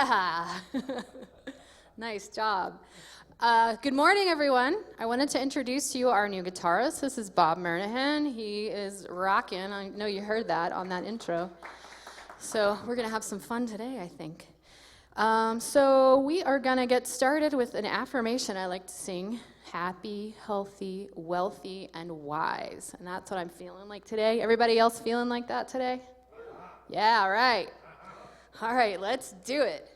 Yeah. Nice job. Good morning, everyone. I wanted to introduce to you our new guitarist. This is Bob Murnahan. He is rocking. I know you heard that on that intro. So we're going to have some fun today, I think. So we are going to get started with an affirmation I like to sing. Happy, healthy, wealthy, and wise. And that's what I'm feeling like today. Everybody else feeling like that today? Yeah, all right. All right, let's do it.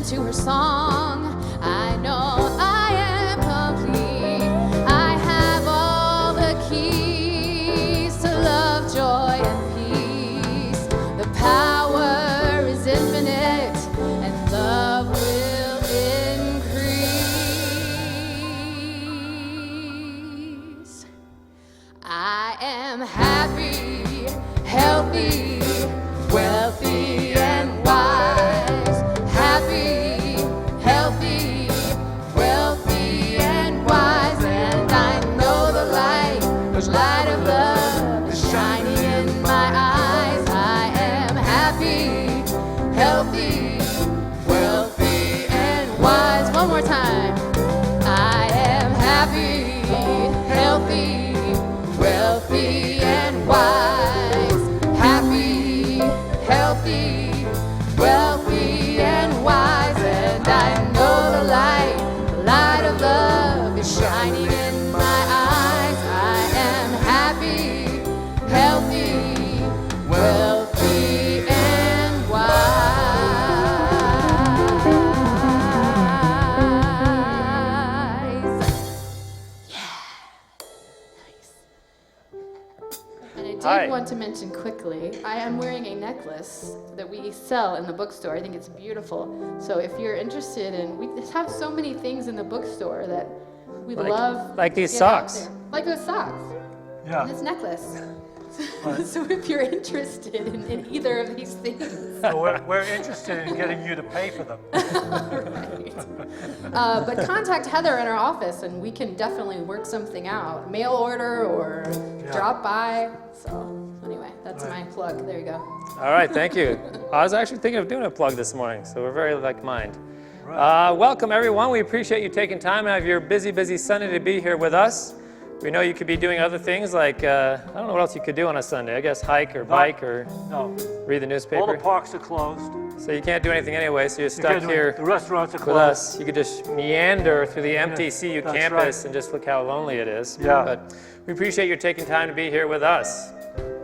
To her song, I know I am complete. I have all the keys to love, joy, and peace. The power is infinite, and love will increase. I am happy, healthy, wealthy, and wise. Happy, healthy, wealthy, and wise, and I know the light of love is shining in my eyes. I am happy, healthy, wealthy, and wise. One more time. I am happy, healthy, wealthy, and wise. Happy, healthy, wealthy, and wise, and I know the light of love is shining in my eyes. I am happy, healthy, wealthy, and wise. Yeah. Nice. And I did want to mention quickly, I am wearing a necklace that we sell in the bookstore. I think it's beautiful. So if you're interested in, we have so many things in the bookstore that we love. Like these socks. Like those socks. Yeah. And this necklace. So if you're interested in either of these things. So we're interested in getting you to pay for them. Right. But contact Heather in our office and we can definitely work something out. Mail order or drop by. So anyway, that's my plug. There you go. All right, thank you. I was actually thinking of doing a plug this morning, so we're very like-minded. Welcome, everyone. We appreciate you taking time out of your busy Sunday to be here with us. We know you could be doing other things like, I don't know what else you could do on a Sunday. I guess hike or bike or read the newspaper. All the parks are closed. So you can't do anything anyway, so you're stuck here the restaurants are with closed. us. You could just meander through the empty CU campus and just look how lonely it is. Yeah. But we appreciate you taking time to be here with us.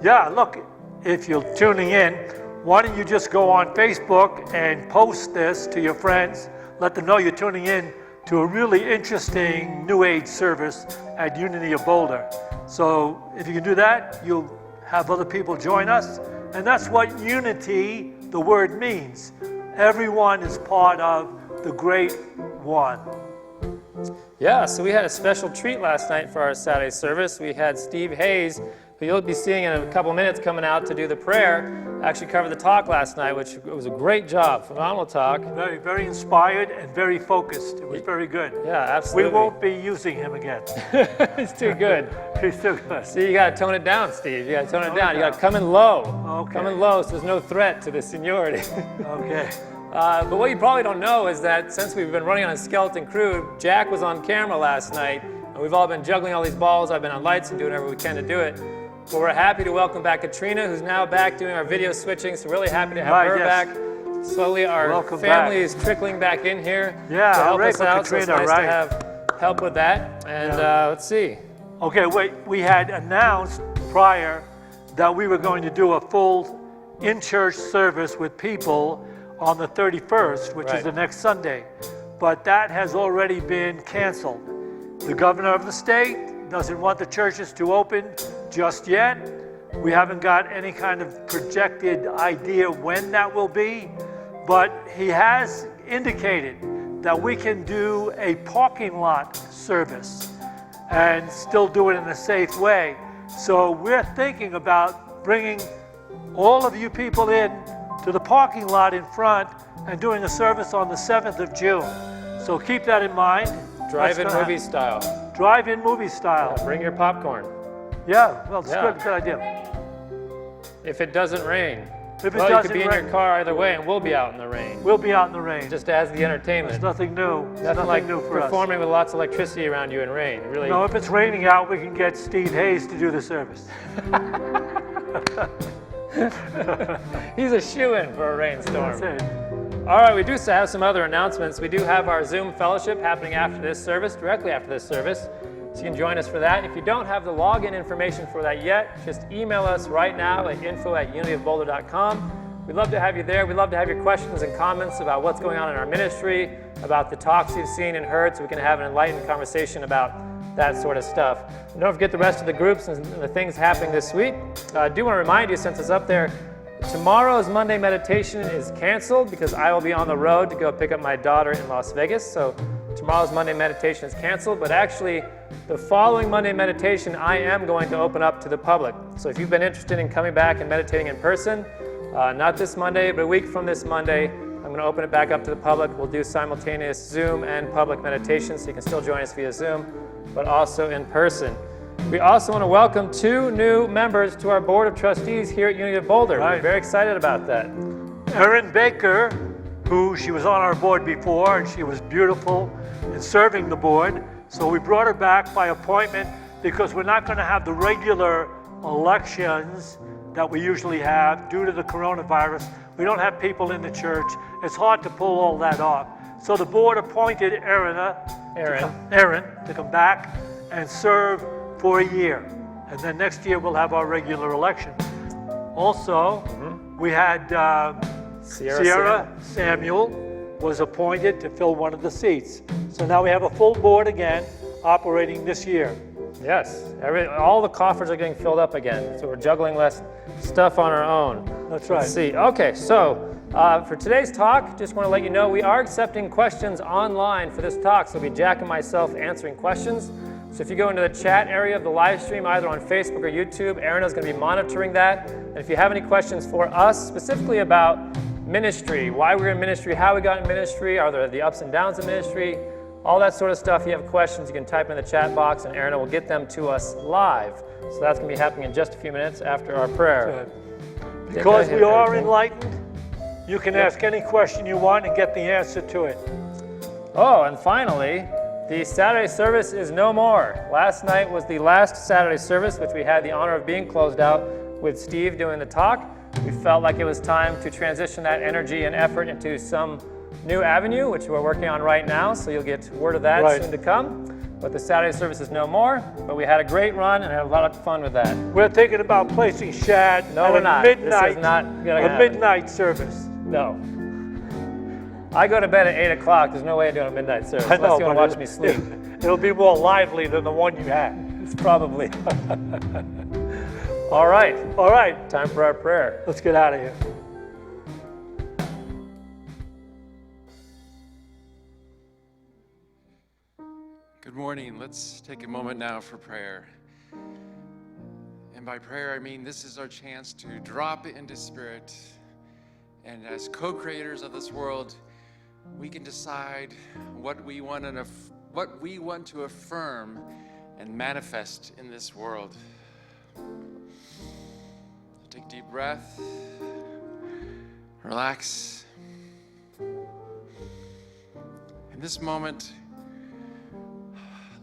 Yeah, look, if you're tuning in, why don't you just go on Facebook and post this to your friends. Let them know you're tuning in to a really interesting New Age service at Unity of Boulder. So if you can do that, you'll have other people join us. And that's what unity, the word, means. Everyone is part of the Great One. Yeah, so we had a special treat last night for our Saturday service. We had Steve Hayes, who you'll be seeing in a couple minutes, coming out to do the prayer, actually covered the talk last night, which was a great job, phenomenal talk. Very, very inspired and very focused. It was very good. Yeah, absolutely. We won't be using him again. He's too good. He's too good. See, you got to tone it down, Steve. You got to tone it down. You got to come in low. Okay. Come in low so there's no threat to the seniority. Okay. But what you probably don't know is that since we've been running on a skeleton crew, Jack was on camera last night, and we've all been juggling all these balls. I've been on lights and doing whatever we can to do it. But we're happy to welcome back Katrina, who's now back doing our video switching, so really happy to have her back. Slowly our family is trickling back in here to help us out, so it's nice to have help with that. And let's see. Okay, wait, we had announced prior that we were going to do a full in-church service with people on the 31st, which is the next Sunday. But that has already been canceled. The governor of the state doesn't want the churches to open just yet. We haven't got any kind of projected idea when that will be, but he has indicated that we can do a parking lot service and still do it in a safe way. So we're thinking about bringing all of you people in to the parking lot in front and doing a service on the 7th of June. So keep that in mind. Drive-in movie style. Drive-in movie style. Yeah, bring your popcorn. Yeah, well, it's a good idea. If it doesn't rain. If it well, doesn't you could be in your car either way, and we'll be out in the rain. We'll be out in the rain. Just as the entertainment. It's nothing new. Nothing like new for us. performing with lots of electricity around you in rain. Really. No, if it's raining out, we can get Steve Hayes to do the service. He's a shoo-in for a rainstorm. That's it. All right, we do have some other announcements. We do have our Zoom fellowship happening after this service, directly after this service. So you can join us for that. If you don't have the login information for that yet, just email us right now at info@unityofboulder.com. We'd love to have you there. We'd love to have your questions and comments about what's going on in our ministry, about the talks you've seen and heard, so we can have an enlightened conversation about that sort of stuff. And don't forget the rest of the groups and the things happening this week. I do want to remind you, since it's up there, tomorrow's Monday meditation is canceled because I will be on the road to go pick up my daughter in Las Vegas. So tomorrow's Monday meditation is canceled, but actually the following Monday meditation I am going to open up to the public. So if you've been interested in coming back and meditating in person, not this Monday, but a week from this Monday, I'm going to open it back up to the public. We'll do simultaneous Zoom and public meditation, so you can still join us via Zoom, but also in person. We also want to welcome 2 new members to our Board of Trustees here at Unity of Boulder. We're very excited about that. Erin Baker, who she was on our board before, and she was beautiful in serving the board. So we brought her back by appointment because we're not going to have the regular elections that we usually have due to the coronavirus. We don't have people in the church. It's hard to pull all that off. So the board appointed Erin to come back and serve for a year. And then next year we'll have our regular election. Also, we had Sierra Samuel was appointed to fill one of the seats. So now we have a full board again operating this year. Yes, all the coffers are getting filled up again, so we're juggling less stuff on our own. That's right. Let's see. Okay, so for today's talk, just want to let you know we are accepting questions online for this talk. So it'll be Jack and myself answering questions. So if you go into the chat area of the live stream, either on Facebook or YouTube, Aaron is going to be monitoring that. And if you have any questions for us, specifically about ministry, why we're in ministry, how we got in ministry, are there the ups and downs of ministry, all that sort of stuff. If you have questions, you can type in the chat box, and Aaron will get them to us live. So that's going to be happening in just a few minutes after our prayer. Because we are enlightened, you can ask any question you want and get the answer to it. Oh, and finally, the Saturday service is no more. Last night was the last Saturday service, which we had the honor of being closed out with Steve doing the talk. We felt like it was time to transition that energy and effort into some new avenue, which we're working on right now, so you'll get word of that soon to come. But the Saturday service is no more, but we had a great run and had a lot of fun with that. We're thinking about placing Shad at a midnight service. No. I go to bed at 8 o'clock. There's no way I'm doing a midnight service unless you want to watch me sleep. It'll be more lively than the one you had. It's probably. All right. All right. Time for our prayer. Let's get out of here. Good morning. Let's take a moment now for prayer. And by prayer, I mean this is our chance to drop into spirit. And as co-creators of this world, we can decide what we want to affirm and manifest in this world. Take a deep breath. Relax. this moment,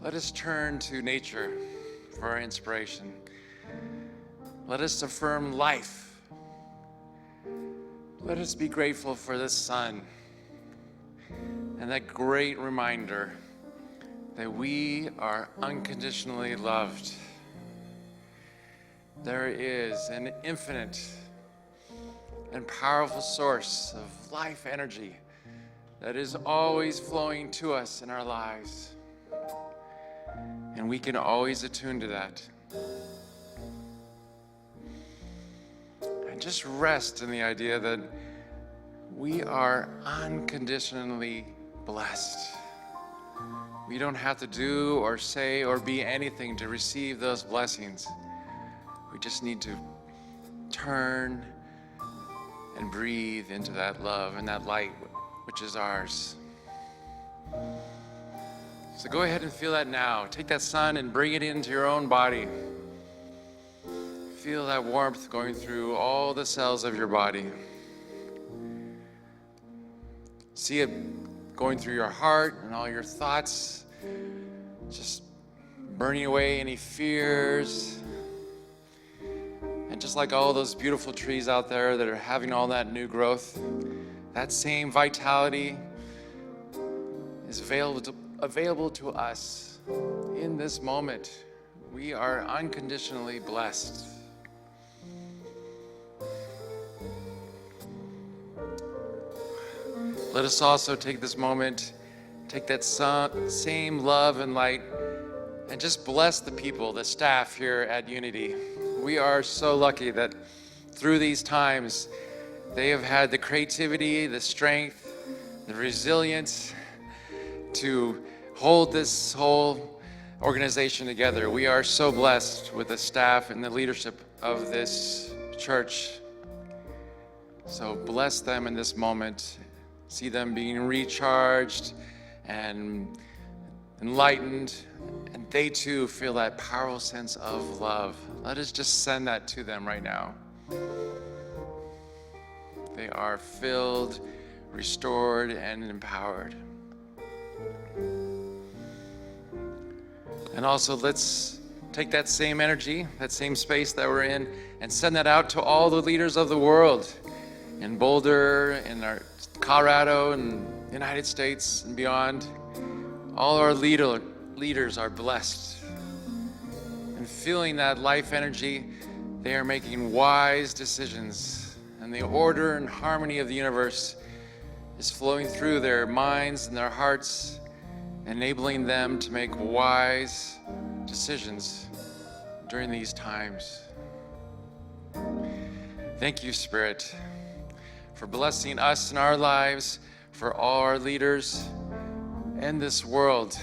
let us turn to nature for our inspiration. Let us affirm life. Let us be grateful for the sun and that great reminder that we are unconditionally loved. There is an infinite and powerful source of life energy that is always flowing to us in our lives. And we can always attune to that. And just rest in the idea that we are unconditionally blessed. We don't have to do or say or be anything to receive those blessings. We just need to turn and breathe into that love and that light which is ours. So go ahead and feel that now. Take that sun and bring it into your own body. Feel that warmth going through all the cells of your body. See it going through your heart and all your thoughts, just burning away any fears. And just like all those beautiful trees out there that are having all that new growth, that same vitality is available to us in this moment. We are unconditionally blessed. Let us also take this moment, take that same love and light, and just bless the people, the staff here at Unity. We are so lucky that through these times, they have had the creativity, the strength, the resilience to hold this whole organization together. We are so blessed with the staff and the leadership of this church. So bless them in this moment. See them being recharged and enlightened, and they too feel that powerful sense of love. Let us just send that to them right now. They are filled, restored, and empowered. And also, let's take that same energy, that same space that we're in, and send that out to all the leaders of the world in Boulder, in our Colorado, and United States, and beyond. All our leaders are blessed. And feeling that life energy, they are making wise decisions. And the order and harmony of the universe is flowing through their minds and their hearts, enabling them to make wise decisions during these times. Thank you, Spirit, for blessing us in our lives, for all our leaders and this world.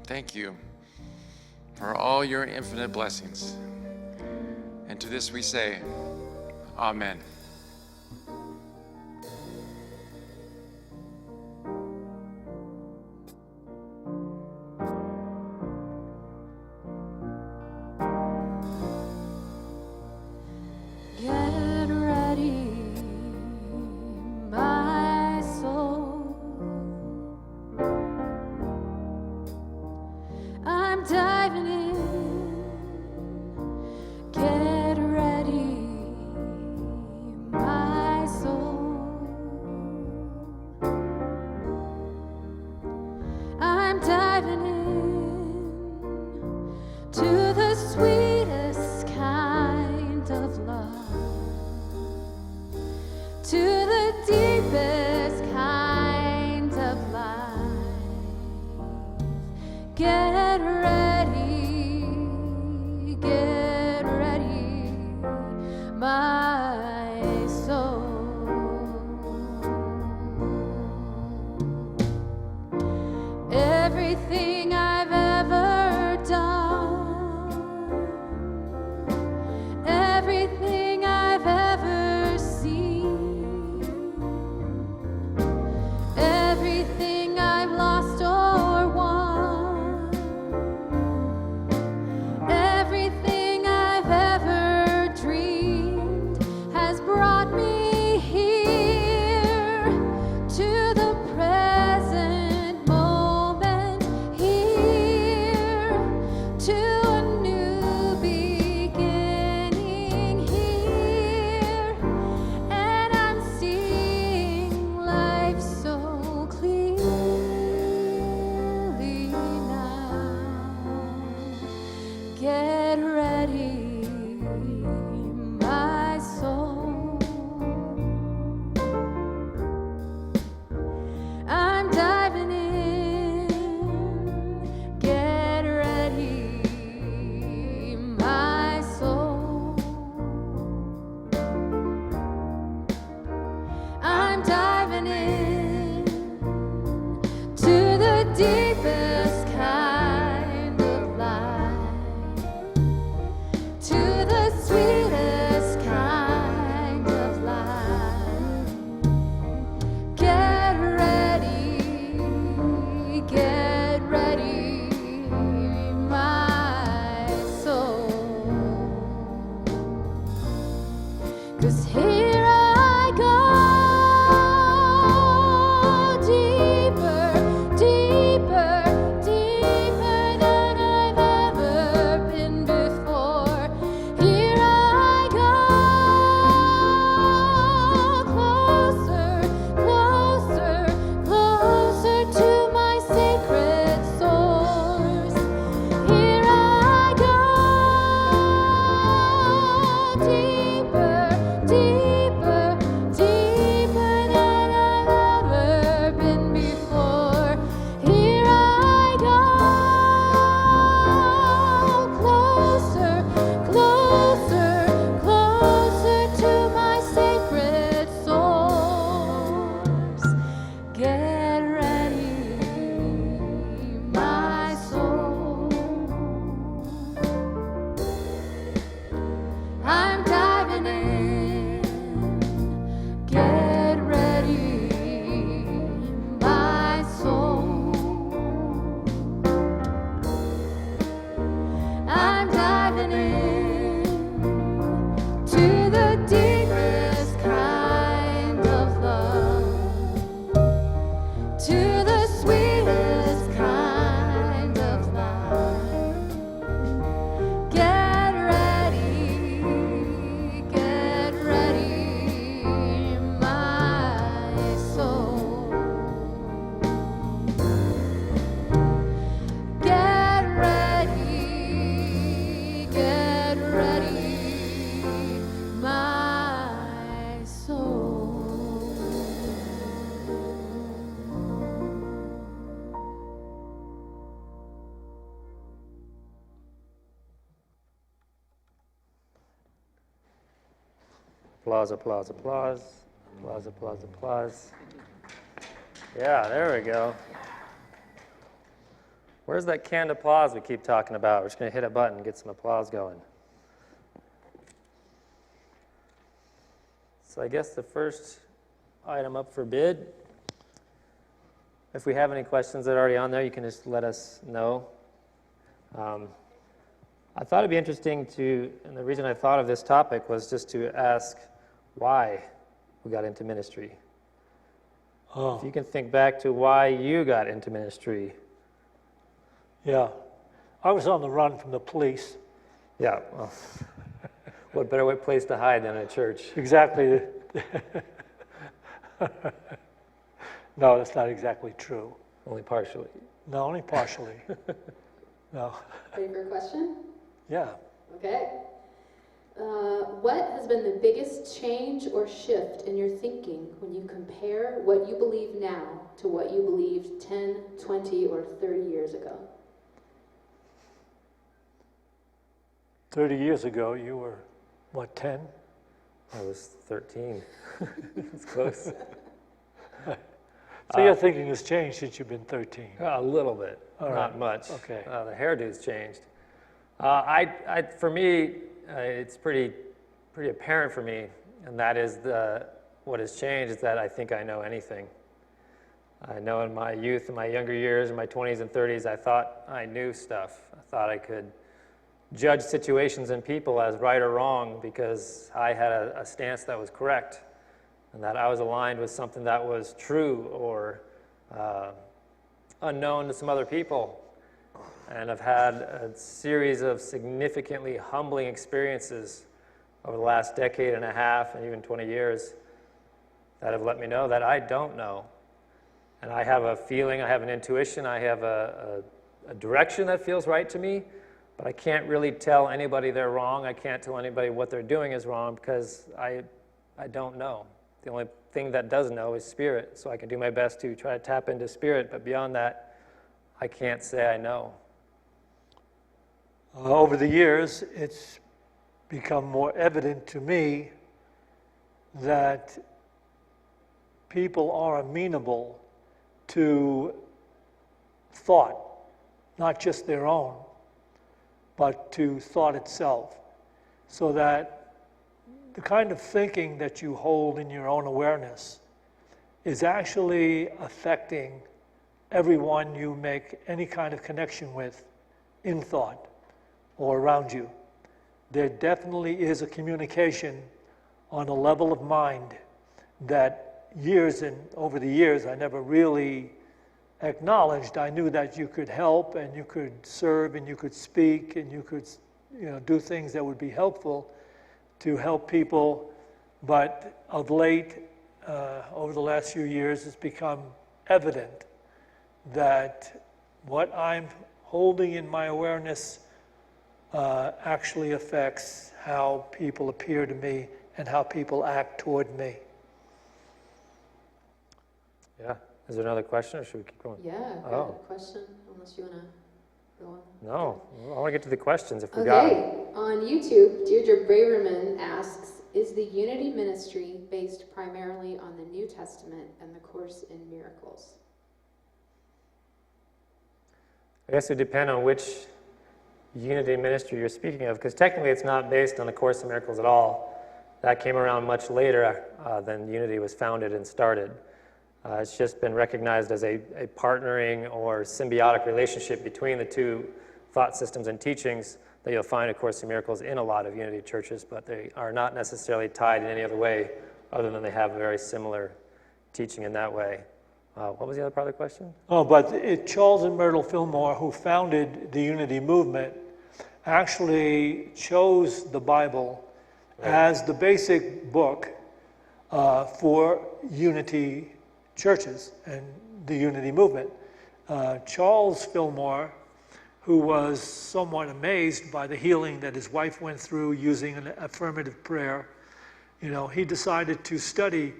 Thank you for all your infinite blessings. And to this we say, Amen. Get ready, my soul. I'm diving in. Get ready, my soul. I'm diving in to the sweetest kind of love, to the deepest kind of life. Get ready, my soul. Everything I've ever done, everything I've ever seen, everything I've lost or won, everything I've ever dreamed has brought me here to the Applause, applause, applause. Applause, applause, applause. Yeah, there we go. Where's that canned applause we keep talking about? We're just going to hit a button and get some applause going. So I guess the first item up for bid, if we have any questions that are already on there, you can just let us know. I thought it'd be interesting and the reason I thought of this topic was just to ask why we got into ministry. Oh, If you can think back to why you got into ministry. yeah. I was on the run from the police. Yeah, well, what better place to hide than in a church? Exactly. No, that's not exactly true. Only partially. No, only partially. No. Ready for a question? Yeah. Okay. What has been the biggest change or shift in your thinking when you compare what you believe now to what you believed 10, 20, or 30 years ago? 30 years ago, you were, what, 10? I was 13. It's close. So your thinking has changed since you've been 13. A little bit, All not right. much. Okay. The hairdo's changed. For me, it's pretty apparent for me, and that is what has changed is that I think I know anything. I know in my youth, in my younger years, in my 20s and 30s, I thought I knew stuff. I thought I could judge situations and people as right or wrong because I had a stance that was correct and that I was aligned with something that was true or unknown to some other people. And I've had a series of significantly humbling experiences over the last decade and a half and even 20 years that have let me know that I don't know. And I have a feeling, I have an intuition, I have a direction that feels right to me, but I can't really tell anybody they're wrong. I can't tell anybody what they're doing is wrong because I don't know. The only thing that does know is spirit, so I can do my best to try to tap into spirit, but beyond that, I can't say I know. Over the years, it's become more evident to me that people are amenable to thought, not just their own, but to thought itself, so that the kind of thinking that you hold in your own awareness is actually affecting everyone you make any kind of connection with in thought or around you. There definitely is a communication on a level of mind that over the years I never really acknowledged. I knew that you could help and you could serve and you could speak and you could do things that would be helpful to help people, but of late, over the last few years, it's become evident that what I'm holding in my awareness actually affects how people appear to me and how people act toward me. Yeah. Is there another question, or should we keep going? Yeah, I've got a question, unless you want to go on. No, I want to get to the questions if we got them. Okay, on YouTube, Deirdre Braverman asks, is the Unity ministry based primarily on the New Testament and the Course in Miracles? I guess it would depend on which Unity ministry you're speaking of, because technically it's not based on the Course in Miracles at all. That came around much later than Unity was founded and started. It's just been recognized as a partnering or symbiotic relationship between the two thought systems and teachings that you'll find A Course in Miracles in a lot of Unity churches, but they are not necessarily tied in any other way other than they have a very similar teaching in that way. What was the other part of the question? Oh, but Charles and Myrtle Fillmore, who founded the Unity movement, actually chose the Bible as the basic book for Unity churches and the Unity movement. Charles Fillmore, who was somewhat amazed by the healing that his wife went through using an affirmative prayer, he decided to study,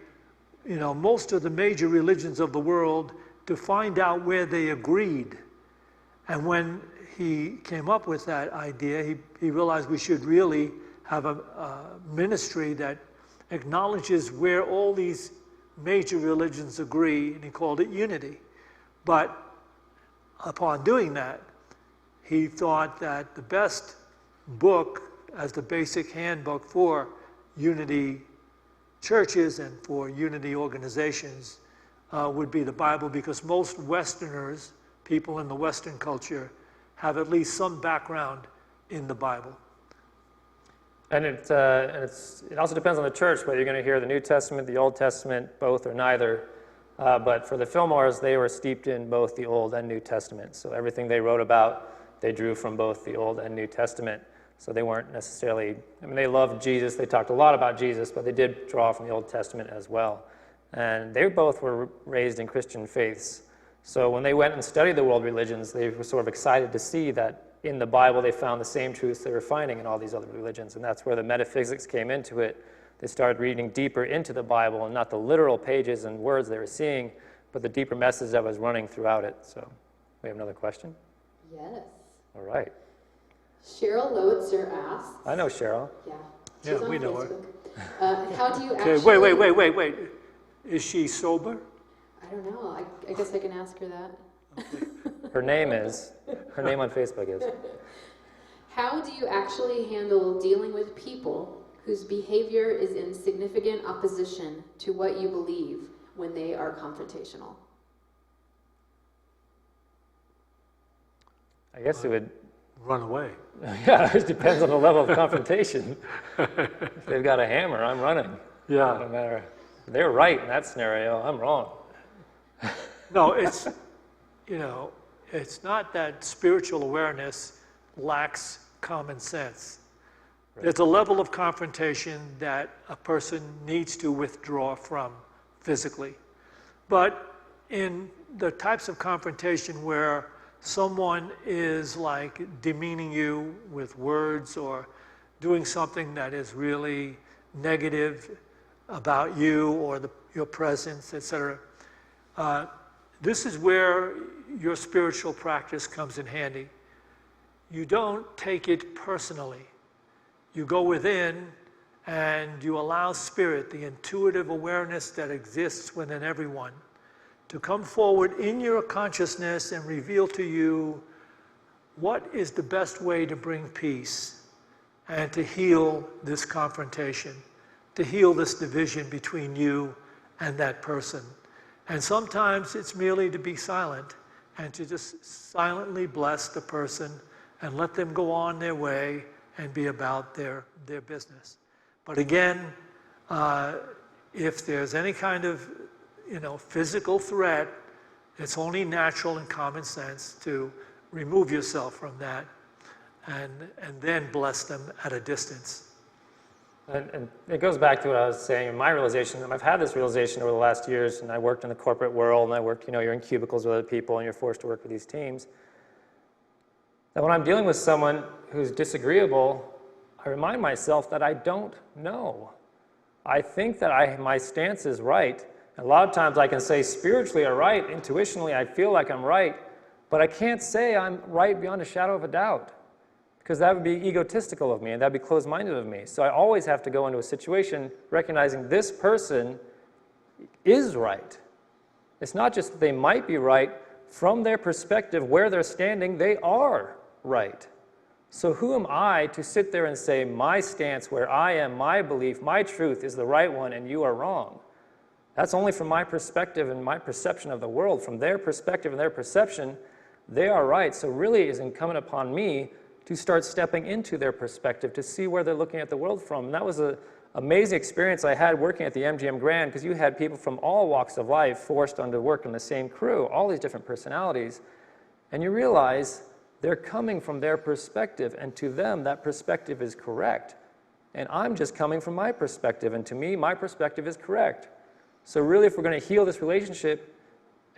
most of the major religions of the world to find out where they agreed. And when he came up with that idea, he realized we should really have a ministry that acknowledges where all these major religions agree, and he called it unity. But upon doing that, he thought that the best book as the basic handbook for unity churches and for unity organizations would be the Bible, because most Westerners, people in the Western culture, have at least some background in the Bible. And it also depends on the church, whether you're going to hear the New Testament, the Old Testament, both or neither. But for the Fillmores, they were steeped in both the Old and New Testament. So everything they wrote about, they drew from both the Old and New Testament. So they weren't necessarily, I mean, they loved Jesus. They talked a lot about Jesus, but they did draw from the Old Testament as well. And they both were raised in Christian faiths. So when they went and studied the world religions, they were sort of excited to see that in the Bible they found the same truths they were finding in all these other religions. And that's where the metaphysics came into it. They started reading deeper into the Bible, and not the literal pages and words they were seeing, but the deeper message that was running throughout it. So we have another question? Yes. All right. Cheryl Lowitzer asks. I know Cheryl. Yeah. Yeah, She's on we know her. Facebook. How do you Okay, actually... wait. Is she sober? I don't know. I guess I can ask her that. Her name on Facebook is. How do you actually handle dealing with people whose behavior is in significant opposition to what you believe when they are confrontational? I guess it would, Run away. yeah, it depends on the level of confrontation. If they've got a hammer, I'm running. Yeah. No matter. They're right in that scenario, I'm wrong. No, it's, it's not that spiritual awareness lacks common sense. Right. There's a level of confrontation that a person needs to withdraw from physically. But in the types of confrontation where someone is like demeaning you with words or doing something that is really negative about you or your presence, etc., this is where your spiritual practice comes in handy. You don't take it personally. You go within and you allow spirit, the intuitive awareness that exists within everyone, to come forward in your consciousness and reveal to you what is the best way to bring peace and to heal this confrontation, to heal this division between you and that person. And sometimes it's merely to be silent and to just silently bless the person and let them go on their way and be about their business. But again, if there's any kind of physical threat, it's only natural and common sense to remove yourself from that and then bless them at a distance. And it goes back to what I was saying in my realization. I've had this realization over the last years, and I worked in the corporate world, and I worked, you're in cubicles with other people, and you're forced to work with these teams. That when I'm dealing with someone who's disagreeable, I remind myself that I don't know. I think that my stance is right. A lot of times I can say spiritually I'm right, intuitionally I feel like I'm right, but I can't say I'm right beyond a shadow of a doubt, because that would be egotistical of me and that would be closed-minded of me. So I always have to go into a situation recognizing this person is right. It's not just that they might be right. From their perspective, where they're standing, they are right. So who am I to sit there and say my stance, where I am, my belief, my truth is the right one and you are wrong? That's only from my perspective and my perception of the world. From their perspective and their perception, they are right. So really it is incumbent upon me to start stepping into their perspective to see where they're looking at the world from. And that was an amazing experience I had working at the MGM Grand, because you had people from all walks of life forced onto work in the same crew, all these different personalities. And you realize they're coming from their perspective, and to them that perspective is correct. And I'm just coming from my perspective, and to me my perspective is correct. So really, if we're going to heal this relationship,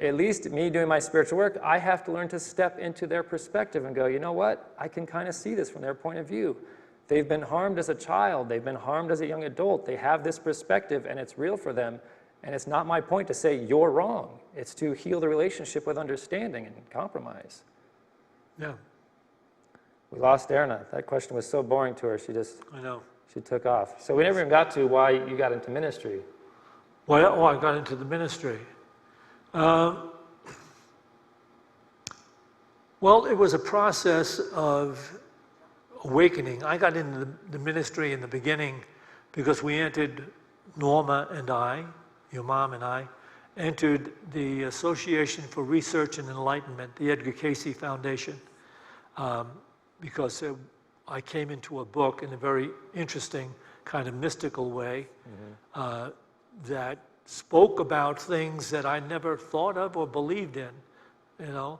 at least me doing my spiritual work, I have to learn to step into their perspective and go, you know what? I can kind of see this from their point of view. They've been harmed as a child. They've been harmed as a young adult. They have this perspective, and it's real for them. And it's not my point to say you're wrong. It's to heal the relationship with understanding and compromise. Yeah, We lost Erna. That question was so boring to her. I know. she took off. So we never even got to why you got into ministry. Well, I got into the ministry. Well, it was a process of awakening. I got into the ministry in the beginning because we entered, Norma and I, your mom and I, entered the Association for Research and Enlightenment, the Edgar Cayce Foundation, because I came into a book in a very interesting kind of mystical way that spoke about things that I never thought of or believed in, you know,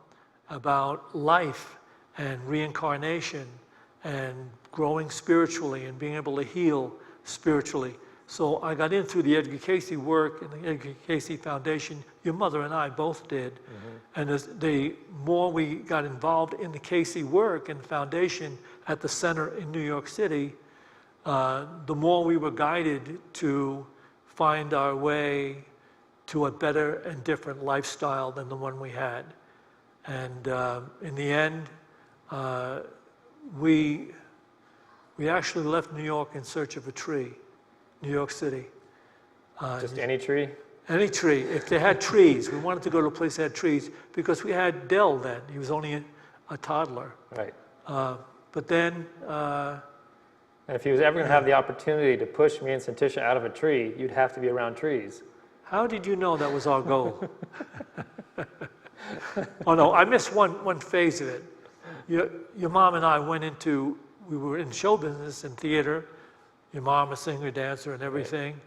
about life and reincarnation and growing spiritually and being able to heal spiritually. So I got in through the Edgar Cayce work and the Edgar Cayce Foundation. Your mother and I both did. And the more we got involved in the Cayce work and foundation at the center in New York City, the more we were guided to find our way to a better and different lifestyle than the one we had. And in the end, we actually left New York in search of a tree, New York City. Just any tree? Any tree. If they had trees, we wanted to go to a place that had trees because we had Dell then. He was only a toddler. Right. But then... and if he was ever going to have the opportunity to push me and Santisha out of a tree, you'd have to be around trees. How did you know that was our goal? Oh no, I missed one phase of it. Your mom and I we were in show business and theater. Your mom a singer, dancer, and everything.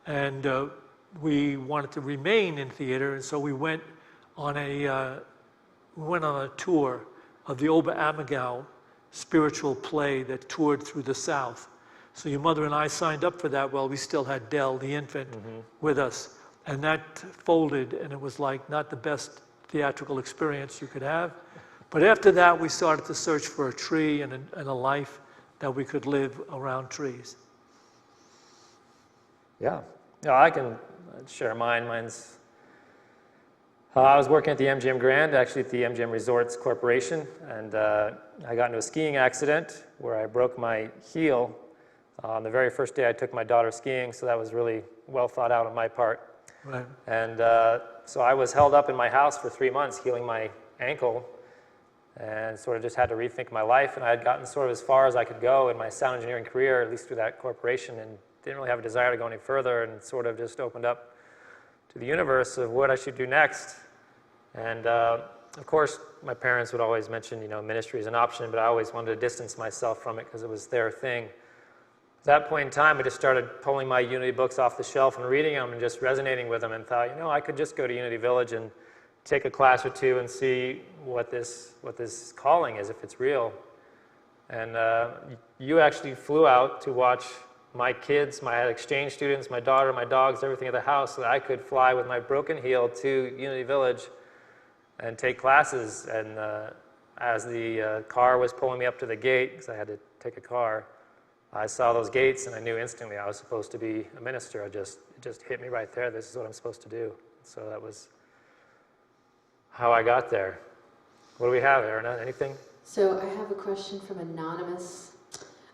Right. And we wanted to remain in theater, and so we went on a tour of the Ober Ammergau spiritual play that toured through the South. So your mother and I signed up for that while we still had Dell, the infant, with us. And that folded, and it was like not the best theatrical experience you could have. But after that, we started to search for a tree and a life that we could live around trees. Yeah. I can share mine. Mine's... I was working at the MGM Grand, actually at the MGM Resorts Corporation, and I got into a skiing accident where I broke my heel on the very first day I took my daughter skiing, so that was really well thought out on my part. Right. And so I was held up in my house for 3 months healing my ankle and sort of just had to rethink my life, and I had gotten sort of as far as I could go in my sound engineering career, at least through that corporation, and didn't really have a desire to go any further, and sort of just opened up to the universe of what I should do next. And of course, my parents would always mention, ministry is an option, but I always wanted to distance myself from it because it was their thing. At that point in time, I just started pulling my Unity books off the shelf and reading them and just resonating with them, and thought, I could just go to Unity Village and take a class or two and see what this calling is, if it's real. And you actually flew out to watch my kids, my exchange students, my daughter, my dogs, everything at the house, so that I could fly with my broken heel to Unity Village and take classes. And as the car was pulling me up to the gate, because I had to take a car, I saw those gates and I knew instantly I was supposed to be a minister. It just hit me right there. This is what I'm supposed to do. So that was how I got there. What do we have, Erna? Anything? So I have a question from Anonymous.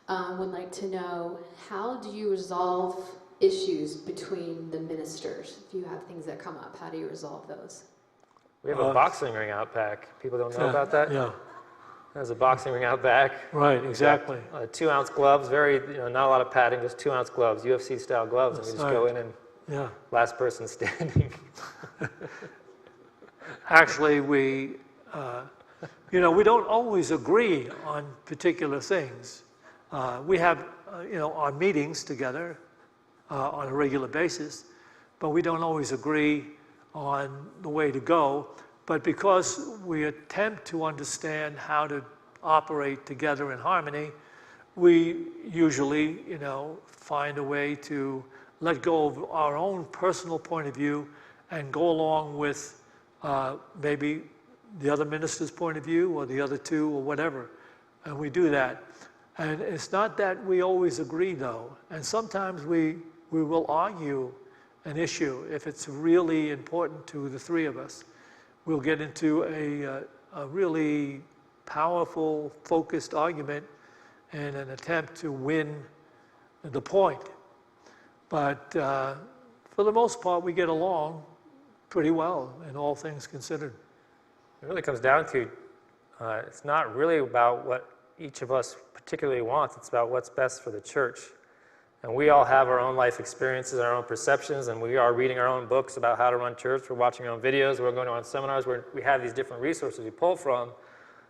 Would like to know, how do you resolve issues between the ministers? If you have things that come up, how do you resolve those? We have a boxing ring out back. People don't know about that? Yeah. There's a boxing ring out back. Right, exactly. 2-ounce gloves, not a lot of padding, just 2-ounce gloves, UFC style gloves, and we just go in and last person standing. Actually, we don't always agree on particular things. We have, our meetings together on a regular basis, but we don't always agree on the way to go. But because we attempt to understand how to operate together in harmony, we usually, find a way to let go of our own personal point of view and go along with maybe the other minister's point of view or the other two or whatever. And we do that. And it's not that we always agree, though. And sometimes we will argue an issue if it's really important to the three of us. We'll get into a really powerful, focused argument in an attempt to win the point. But for the most part, we get along pretty well, in all things considered. It really comes down to, it's not really about what each of us particularly wants, it's about what's best for the church. And we all have our own life experiences, our own perceptions, and we are reading our own books about how to run church. We're watching our own videos, we're going to our own seminars where we have these different resources we pull from.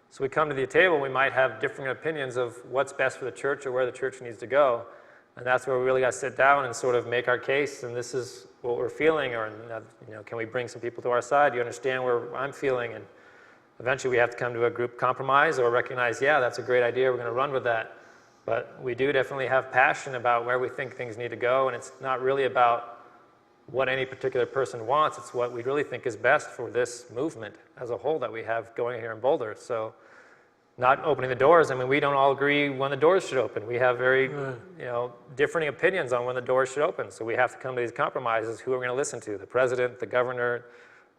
So we come to the table, we might have different opinions of what's best for the church or where the church needs to go. And that's where we really got to sit down and sort of make our case, and this is what we're feeling, or can we bring some people to our side? Do you understand where I'm feeling? And eventually we have to come to a group compromise or recognize, yeah, that's a great idea, we're going to run with that. But we do definitely have passion about where we think things need to go, and it's not really about what any particular person wants, it's what we really think is best for this movement as a whole that we have going here in Boulder. So not opening the doors, I mean, we don't all agree when the doors should open. We have very, differing opinions on when the doors should open. So we have to come to these compromises. Who are we going to listen to? The president, the governor,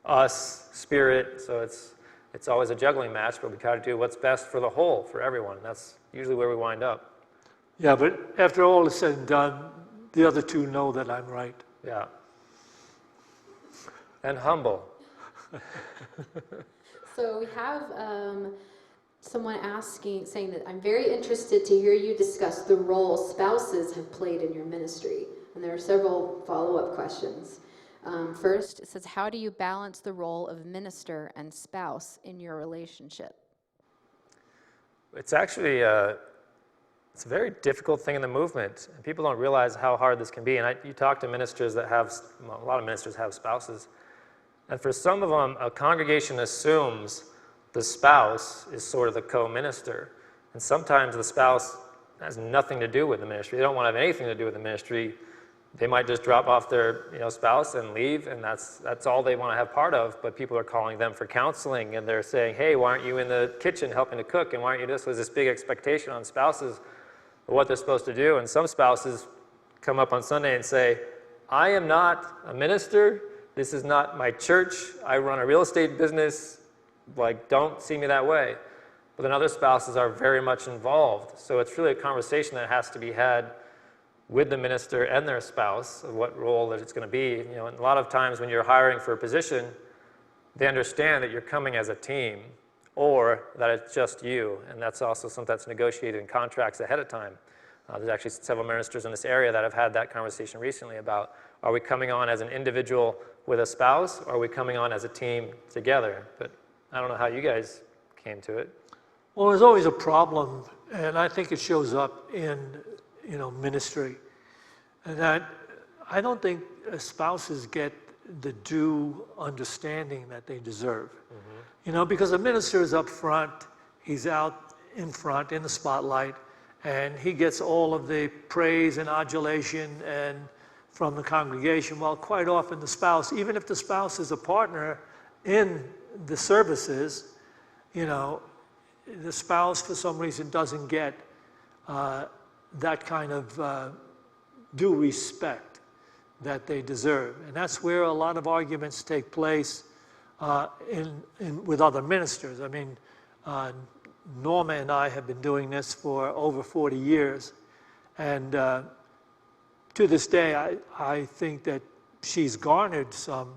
us, Spirit. So it's always a juggling match, but we got to do what's best for the whole, for everyone. That's usually where we wind up. Yeah, but after all is said and done, the other two know that I'm right. Yeah. And humble. So we have someone saying that I'm very interested to hear you discuss the role spouses have played in your ministry. And there are several follow-up questions. First, it says, how do you balance the role of minister and spouse in your relationship? It's actually it's a very difficult thing in the movement, and people don't realize how hard this can be. And you talk to ministers that have, a lot of ministers have spouses, and for some of them, a congregation assumes the spouse is sort of the co-minister, and sometimes the spouse has nothing to do with the ministry. They don't want to have anything to do with the ministry. They might just drop off their spouse and leave, and that's all they want to have part of. But people are calling them for counseling, and they're saying, hey, why aren't you in the kitchen helping to cook, and why aren't you this? There's this big expectation on spouses of what they're supposed to do. And some spouses come up on Sunday and say, I am not a minister. This is not my church. I run a real estate business. Don't see me that way. But then other spouses are very much involved. So it's really a conversation that has to be had with the minister and their spouse of what role that it's going to be. And a lot of times when you're hiring for a position, they understand that you're coming as a team or that it's just you. And that's also something that's negotiated in contracts ahead of time. There's actually several ministers in this area that have had that conversation recently about, are we coming on as an individual with a spouse, or are we coming on as a team together? But I don't know how you guys came to it. Well, there's always a problem, and I think it shows up in ministry, and that I don't think spouses get the due understanding that they deserve. Mm-hmm. Because a minister is up front, he's out in front in the spotlight, and he gets all of the praise and adulation and from the congregation, while quite often the spouse, even if the spouse is a partner in the services, the spouse for some reason doesn't get that kind of due respect that they deserve. And that's where a lot of arguments take place with other ministers. I mean, Norma and I have been doing this for over 40 years. And to this day, I think that she's garnered some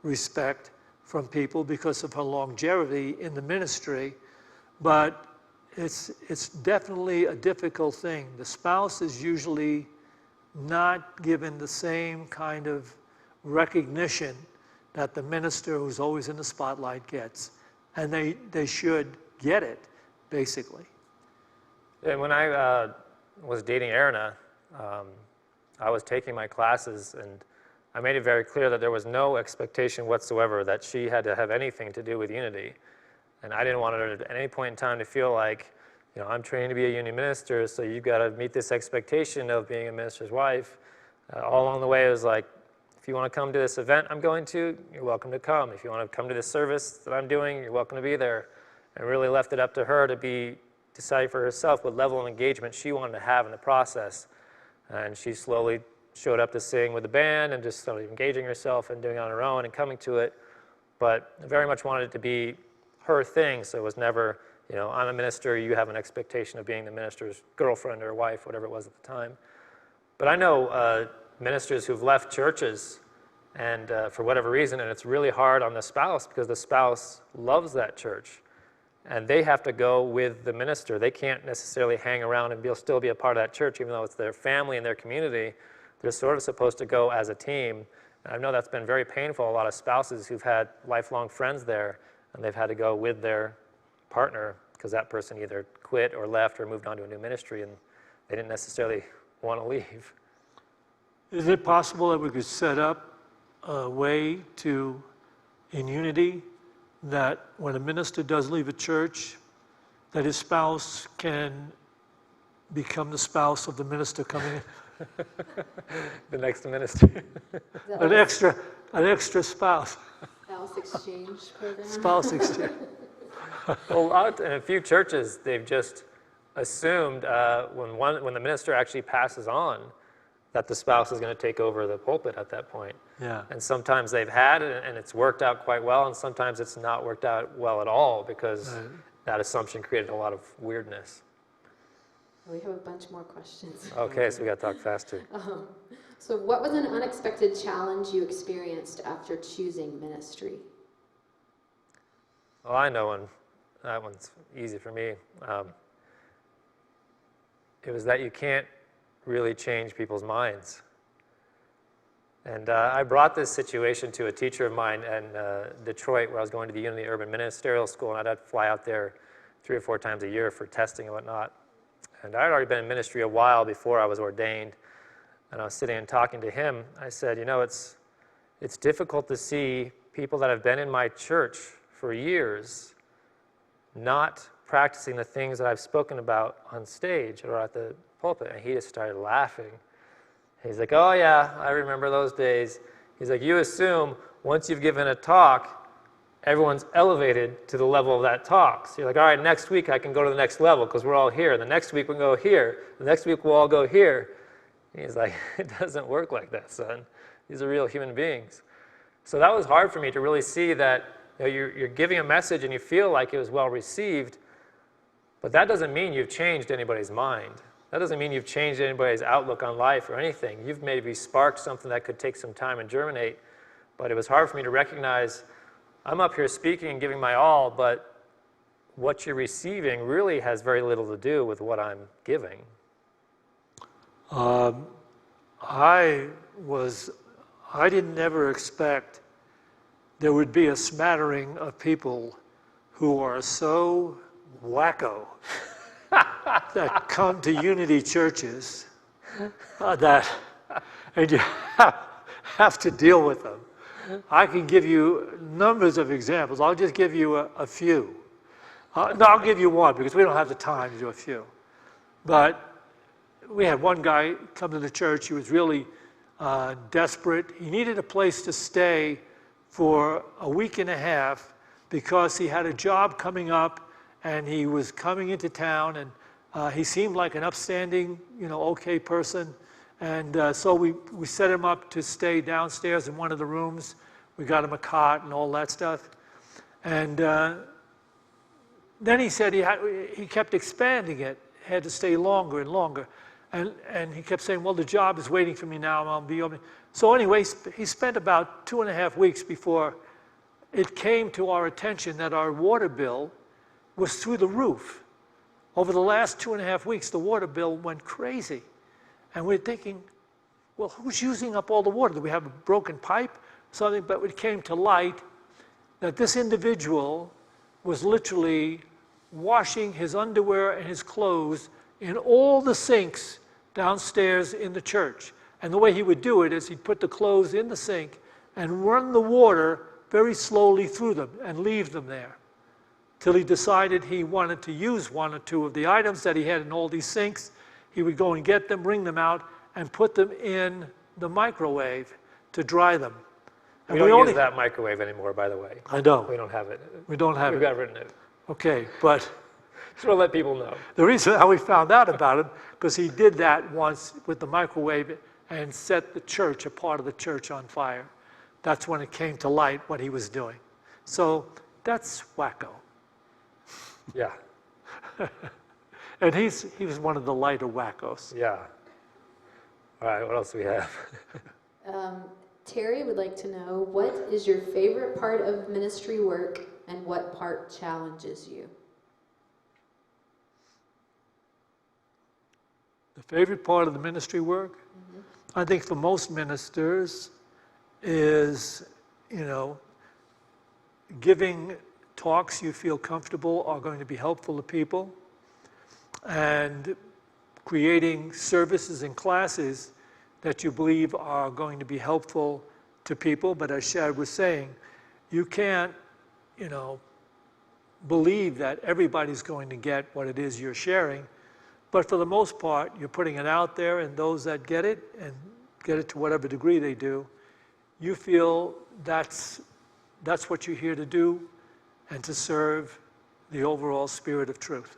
respect from people because of her longevity in the ministry. But it's definitely a difficult thing. The spouse is usually not given the same kind of recognition that the minister who's always in the spotlight gets. And they should get it, basically. And when I was dating Erna, I was taking my classes, and I made it very clear that there was no expectation whatsoever that she had to have anything to do with Unity. And I didn't want her at any point in time to feel like, I'm training to be a Unity minister, so you've got to meet this expectation of being a minister's wife. All along the way, it was like, if you want to come to this event I'm going to, you're welcome to come. If you want to come to this service that I'm doing, you're welcome to be there. And really left it up to her to decide for herself what level of engagement she wanted to have in the process. And she slowly showed up to sing with the band and just started engaging herself and doing it on her own and coming to it. But I very much wanted it to be her thing, so it was never, I'm a minister, you have an expectation of being the minister's girlfriend or wife, whatever it was at the time. But I know ministers who've left churches and for whatever reason, and it's really hard on the spouse because the spouse loves that church. And they have to go with the minister. They can't necessarily hang around and still be a part of that church, even though it's their family and their community. They're sort of supposed to go as a team. And I know that's been very painful. A lot of spouses who've had lifelong friends there, and they've had to go with their partner because that person either quit or left or moved on to a new ministry, and they didn't necessarily want to leave. Is it possible that we could set up a way to, in Unity, that when a minister does leave a church, that his spouse can become the spouse of the minister coming in? The next minister. An extra spouse. Spouse exchange program. Spouse exchange. Well, in a few churches, they've just assumed when the minister actually passes on, that the spouse is going to take over the pulpit at that point. Yeah. And sometimes they've had it, and it's worked out quite well, and sometimes it's not worked out well at all because that assumption created a lot of weirdness. We have a bunch more questions. Okay, so we got to talk faster. So what was an unexpected challenge you experienced after choosing ministry? Well, I know one. That one's easy for me. It was that you can't really change people's minds. And I brought this situation to a teacher of mine in Detroit, where I was going to the Unity Urban Ministerial School, and I'd have to fly out there 3 or 4 times a year for testing and whatnot. And I had already been in ministry a while before I was ordained, and I was sitting and talking to him. I said, you know, it's difficult to see people that have been in my church for years not practicing the things that I've spoken about on stage or at the pulpit. And he just started laughing. He's like, oh yeah, I remember those days. He's like, you assume once you've given a talk, everyone's elevated to the level of that talk. So you're like, all right, next week I can go to the next level because we're all here. The next week we can go here. The next week we'll all go here. And he's like, it doesn't work like that, son. These are real human beings. So that was hard for me to really see that you're giving a message and you feel like it was well received, but that doesn't mean you've changed anybody's mind. That doesn't mean you've changed anybody's outlook on life or anything. You've maybe sparked something that could take some time and germinate, but it was hard for me to recognize I'm up here speaking and giving my all, but what you're receiving really has very little to do with what I'm giving. I didn't ever expect there would be a smattering of people who are so wacko that come to Unity churches that and you have to deal with them. I can give you numbers of examples. I'll just give you a few. No, I'll give you one because we don't have the time to do a few. But we had one guy come to the church. He was really desperate. He needed a place to stay for a week and a half because he had a job coming up and he was coming into town, and he seemed like an upstanding, okay person. And so we set him up to stay downstairs in one of the rooms. We got him a cot and all that stuff. And then he said he kept expanding it, had to stay longer and longer. And he kept saying, well, the job is waiting for me now, I'll be open. So anyway, he spent about 2.5 weeks before it came to our attention that our water bill was through the roof. Over the last 2.5 weeks, the water bill went crazy. And we're thinking, well, who's using up all the water? Do we have a broken pipe? Something, but it came to light that this individual was literally washing his underwear and his clothes in all the sinks downstairs in the church. And the way he would do it is he'd put the clothes in the sink and run the water very slowly through them and leave them there till he decided he wanted to use 1 or 2 of the items that he had in all these sinks. He would go and get them, bring them out, and put them in the microwave to dry them. And we don't use that microwave anymore, by the way. I know. We don't have it. We don't have it. We've got rid of it. Okay, but just want to let people know. the reason how we found out about him, because he did that once with the microwave and set the church, a part of the church, on fire. That's when it came to light what he was doing. So that's wacko. Yeah. And he was one of the lighter wackos. Yeah. All right, what else do we have? Terry would like to know, what is your favorite part of ministry work and what part challenges you? The favorite part of the ministry work, I think for most ministers, is, giving talks you feel comfortable are going to be helpful to people, and creating services and classes that you believe are going to be helpful to people. But as Shad was saying, you can't, believe that everybody's going to get what it is you're sharing. But for the most part, you're putting it out there, and those that get it, and get it to whatever degree they do, you feel that's what you're here to do, and to serve the overall spirit of truth.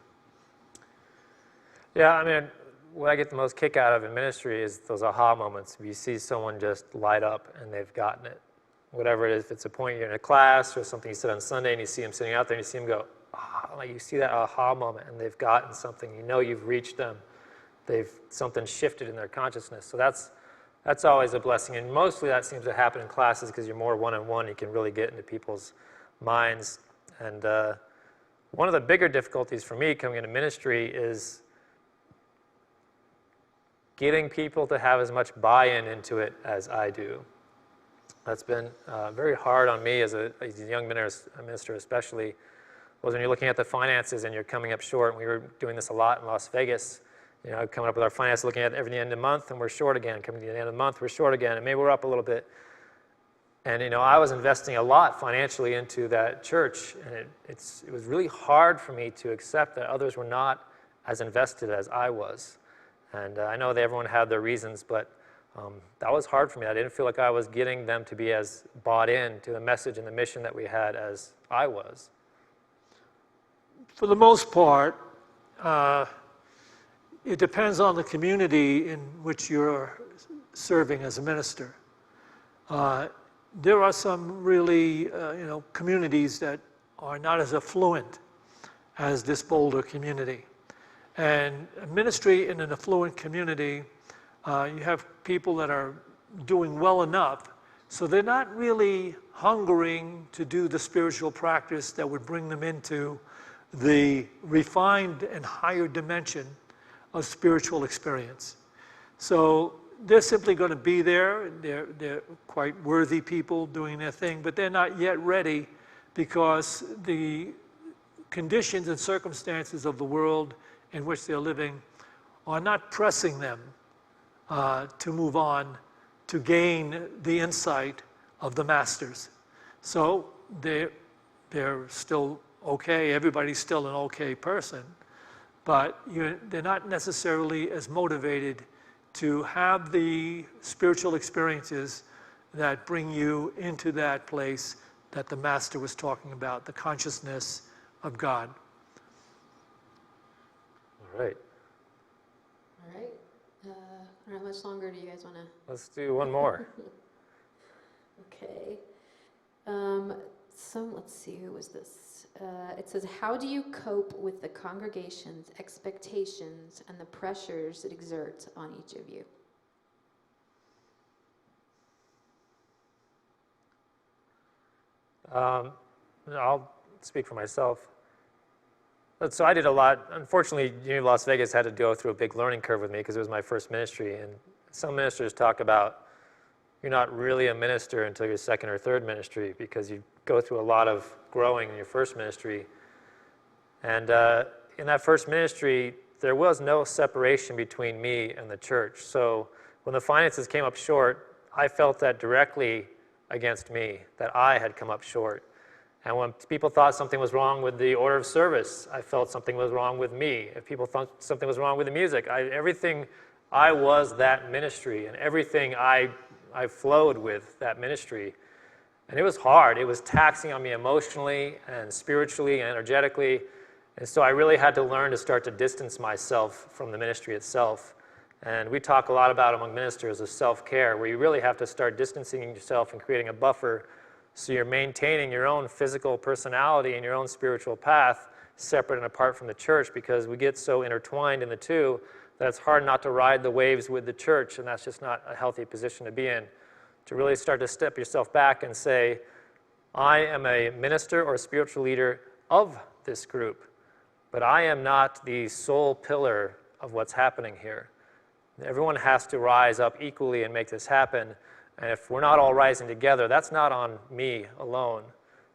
Yeah, I mean, what I get the most kick out of in ministry is those aha moments. You see someone just light up and they've gotten it. Whatever it is, if it's a point you're in a class or something you said on Sunday and you see them sitting out there and you see them go, like you see that aha moment and they've gotten something. You know you've reached them. Something shifted in their consciousness. So that's always a blessing. And mostly that seems to happen in classes because you're more one-on-one. You can really get into people's minds. And one of the bigger difficulties for me coming into ministry is getting people to have as much buy-in into it as I do. That's been very hard on me as a young minister especially, was when you're looking at the finances and you're coming up short. And we were doing this a lot in Las Vegas, coming up with our finances, looking at every end of the month, and we're short again. Coming to the end of the month, we're short again, and maybe we're up a little bit. And I was investing a lot financially into that church, and it was really hard for me to accept that others were not as invested as I was. And I know that everyone had their reasons, but that was hard for me. I didn't feel like I was getting them to be as bought in to the message and the mission that we had as I was. For the most part, it depends on the community in which you're serving as a minister. There are some really, communities that are not as affluent as this Boulder community. And ministry in an affluent community, you have people that are doing well enough, so they're not really hungering to do the spiritual practice that would bring them into the refined and higher dimension of spiritual experience. So they're simply going to be there. They're quite worthy people doing their thing, but they're not yet ready because the conditions and circumstances of the world in which they're living are not pressing them to move on to gain the insight of the masters. So they're still okay. Everybody's still an okay person, but they're not necessarily as motivated to have the spiritual experiences that bring you into that place that the master was talking about, the consciousness of God. All right. All right. How much longer do you guys want to? Let's do one more. Okay. Let's see, who was this? It says, how do you cope with the congregation's expectations and the pressures it exerts on each of you? I'll speak for myself. So I did a lot. Unfortunately, Unity of Las Vegas had to go through a big learning curve with me because it was my first ministry. And some ministers talk about you're not really a minister until your second or third ministry because you go through a lot of growing in your first ministry. And in that first ministry, there was no separation between me and the church. So when the finances came up short, I felt that directly against me, that I had come up short. And when people thought something was wrong with the order of service, I felt something was wrong with me. If people thought something was wrong with the music, everything, I was that ministry, and everything I flowed with that ministry. And it was hard. It was taxing on me emotionally and spiritually and energetically. And so I really had to learn to start to distance myself from the ministry itself. And we talk a lot about among ministers of self-care, where you really have to start distancing yourself and creating a buffer so you're maintaining your own physical personality and your own spiritual path separate and apart from the church, because we get so intertwined in the two that it's hard not to ride the waves with the church, and that's just not a healthy position to be in. To really start to step yourself back and say, I am a minister or a spiritual leader of this group, but I am not the sole pillar of what's happening here. Everyone has to rise up equally and make this happen. And if we're not all rising together, that's not on me alone.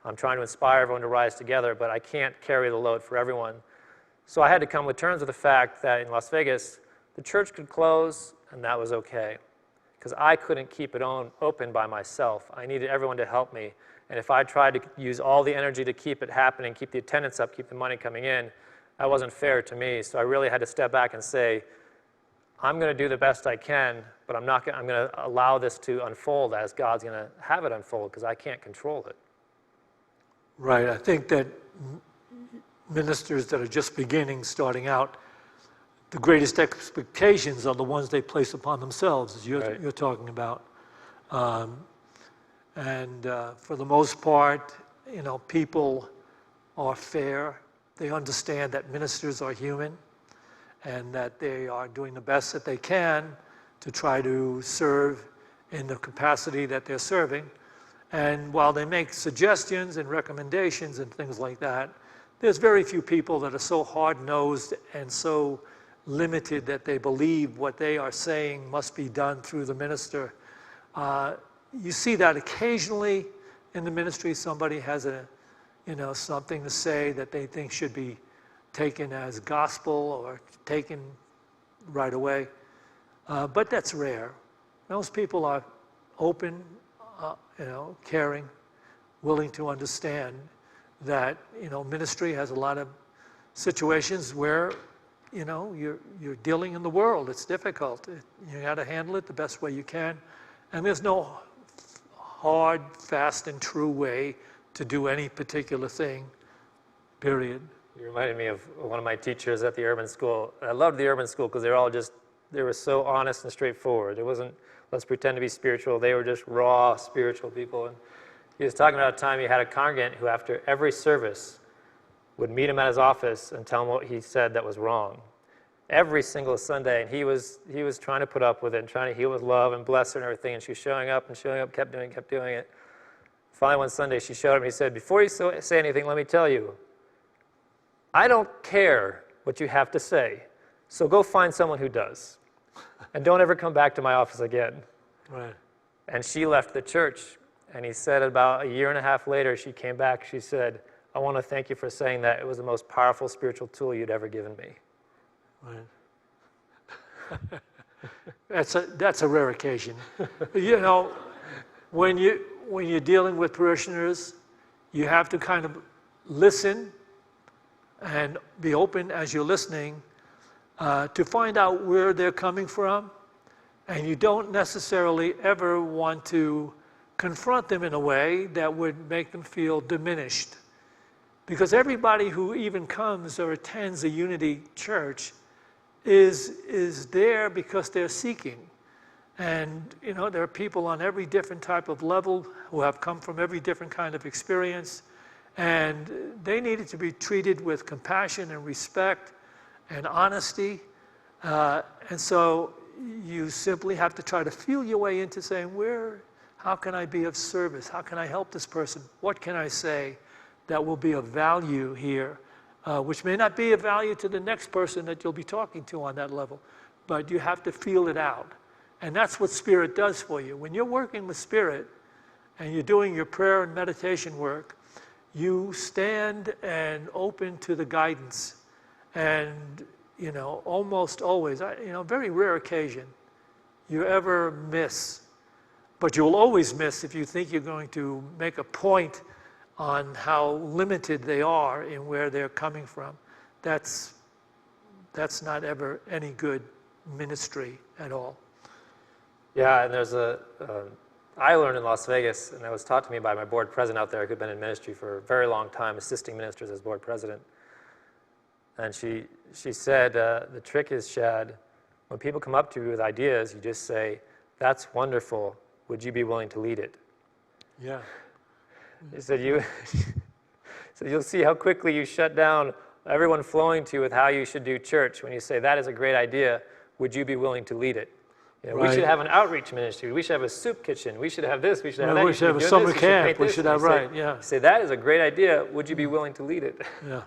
I'm trying to inspire everyone to rise together, but I can't carry the load for everyone. So I had to come to terms with the fact that in Las Vegas, the church could close, and that was okay. Because I couldn't keep it open by myself. I needed everyone to help me. And if I tried to use all the energy to keep it happening, keep the attendance up, keep the money coming in, that wasn't fair to me. So I really had to step back and say, I'm going to do the best I can, but I'm going to allow this to unfold as God's going to have it unfold, because I can't control it. Right. I think that ministers that are just beginning, starting out, the greatest expectations are the ones they place upon themselves, as you're talking about. For the most part, people are fair. They understand that ministers are human and that they are doing the best that they can to try to serve in the capacity that they're serving. And while they make suggestions and recommendations and things like that, there's very few people that are so hard-nosed and so limited that they believe what they are saying must be done through the minister. You see that occasionally in the ministry. Somebody has something to say that they think should be taken as gospel or taken right away. But that's rare. Most people are open, caring, willing to understand that, ministry has a lot of situations where, you're dealing in the world. It's difficult. You got to handle it the best way you can. And there's no hard, fast, and true way to do any particular thing, period. You reminded me of one of my teachers at the urban school. I loved the urban school because they were so honest and straightforward. It wasn't, let's pretend to be spiritual. They were just raw spiritual people. And he was talking about a time he had a congregant who, after every service, would meet him at his office and tell him what he said that was wrong. Every single Sunday, and he was trying to put up with it and trying to heal with love and bless her and everything, and she was showing up, kept doing it. Finally, one Sunday, she showed him, he said, before you say anything, let me tell you, I don't care what you have to say, so go find someone who does. And don't ever come back to my office again. Right. And she left the church, and he said about a year and a half later, she came back, she said, I want to thank you for saying that. It was the most powerful spiritual tool you'd ever given me. Right. That's a rare occasion. When you're dealing with parishioners, you have to kind of listen and be open as you're listening to find out where they're coming from. And you don't necessarily ever want to confront them in a way that would make them feel diminished. Because everybody who even comes or attends a Unity church is there because they're seeking. And, there are people on every different type of level who have come from every different kind of experience. And they needed to be treated with compassion and respect and honesty. And so you simply have to try to feel your way into saying, how can I be of service? How can I help this person? What can I say that will be of value here, which may not be of value to the next person that you'll be talking to on that level, but you have to feel it out. And that's what Spirit does for you. When you're working with Spirit and you're doing your prayer and meditation work, you stand and open to the guidance. And, almost always, very rare occasion, you ever miss. But you'll always miss if you think you're going to make a point on how limited they are in where they're coming from. That's not ever any good ministry at all. Yeah, and there's I learned in Las Vegas, and that was taught to me by my board president out there who'd been in ministry for a very long time, assisting ministers as board president. And she said, the trick is, Shad, when people come up to you with ideas, you just say, that's wonderful. Would you be willing to lead it? Yeah. He said, so you'll see how quickly you shut down everyone flowing to you with how you should do church. When you say, that is a great idea, would you be willing to lead it? You know, we Right. should have an outreach ministry. We should have a soup kitchen. We should have this. We should have Well, that. we You should have be a doing summer this, you should camp. paint We this. should And have, you say- right, yeah. you say, that is a great idea. Would you be willing to lead it? Yeah.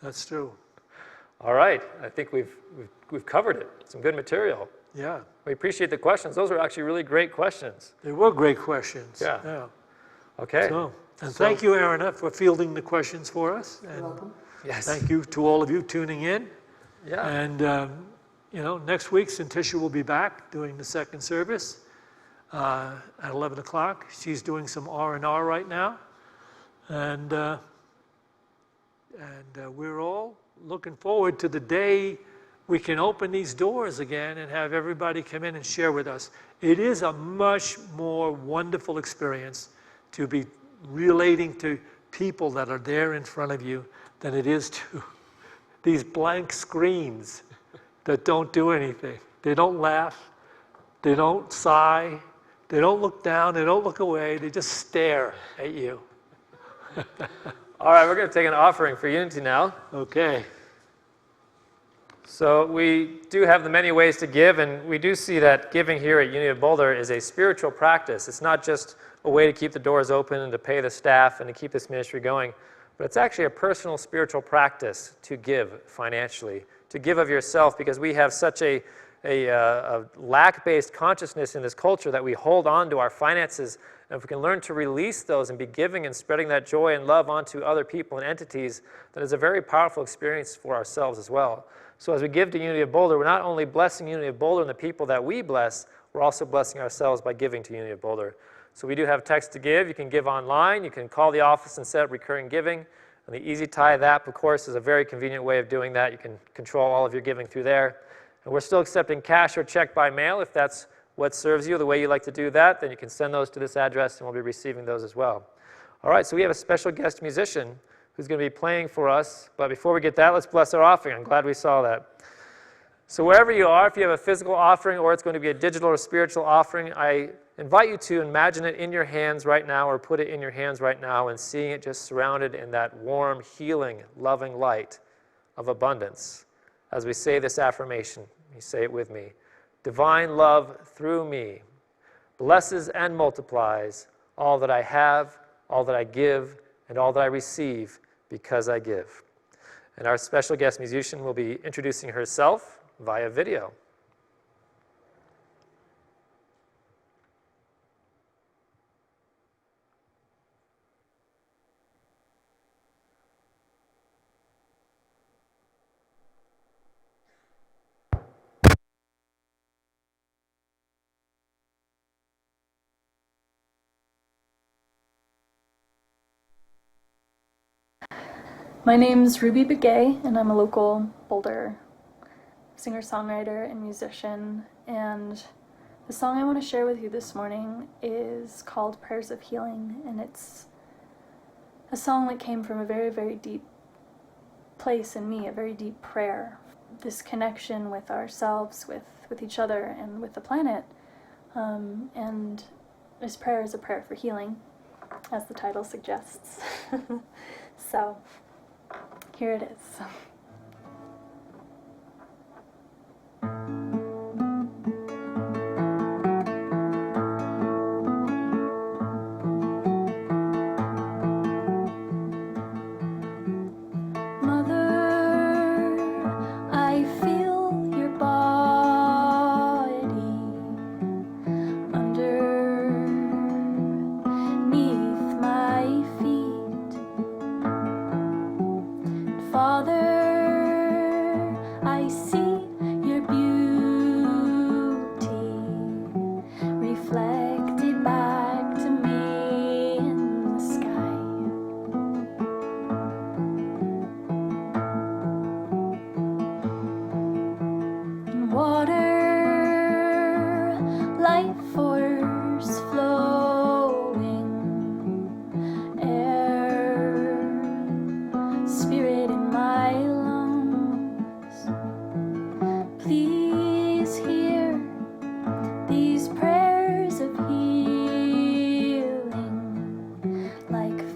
That's true. All right. I think we've covered it. Some good material. Yeah. We appreciate the questions. Those are actually really great questions. They were great questions. Yeah. Okay. And thank you, Aaron, for fielding the questions for us. And Yes. thank you to all of you tuning in. Yeah. And, you know, next week, Santisha will be back doing the second service at 11 o'clock. She's doing some R&R right now. And we're all looking forward to the day we can open these doors again and have everybody come in and share with us. It is a much more wonderful experience to be relating to people that are there in front of you than it is to these blank screens that don't do anything. They don't laugh, they don't sigh, they don't look down, they don't look away, they just stare at you. All right, we're going to take an offering for Unity now. Okay. So we do have the many ways to give, and we do see that giving here at Unity of Boulder is a spiritual practice. It's not just a way to keep the doors open and to pay the staff and to keep this ministry going, but it's actually a personal spiritual practice to give financially, to give of yourself, because we have such a lack-based consciousness in this culture that we hold on to our finances. And if we can learn to release those and be giving and spreading that joy and love onto other people and entities, then it's a very powerful experience for ourselves as well. So as we give to Unity of Boulder, we're not only blessing Unity of Boulder and the people that we bless, we're also blessing ourselves by giving to Unity of Boulder. So we do have text to give. You can give online. You can call the office and set up recurring giving. And the Easy Tithe app, of course, is a very convenient way of doing that. You can control all of your giving through there. And we're still accepting cash or check by mail. If that's what serves you, the way you like to do that, then you can send those to this address, and we'll be receiving those as well. All right, so we have a special guest musician who's going to be playing for us. But before we get that, let's bless our offering. I'm glad we saw that. So wherever you are, if you have a physical offering or it's going to be a digital or spiritual offering, I invite you to imagine it in your hands right now, or put it in your hands right now and seeing it just surrounded in that warm, healing, loving light of abundance. As we say this affirmation, you say it with me. Divine love through me blesses and multiplies all that I have, all that I give, and all that I receive because I give. And our special guest musician will be introducing herself via video. My name's Ruby Begay, and I'm a local Boulder singer-songwriter and musician. And the song I want to share with you this morning is called Prayers of Healing, and it's a song that came from a very, very deep place in me, a very deep prayer. This connection with ourselves, with each other, and with the planet. And this prayer is a prayer for healing, as the title suggests. So, here it is.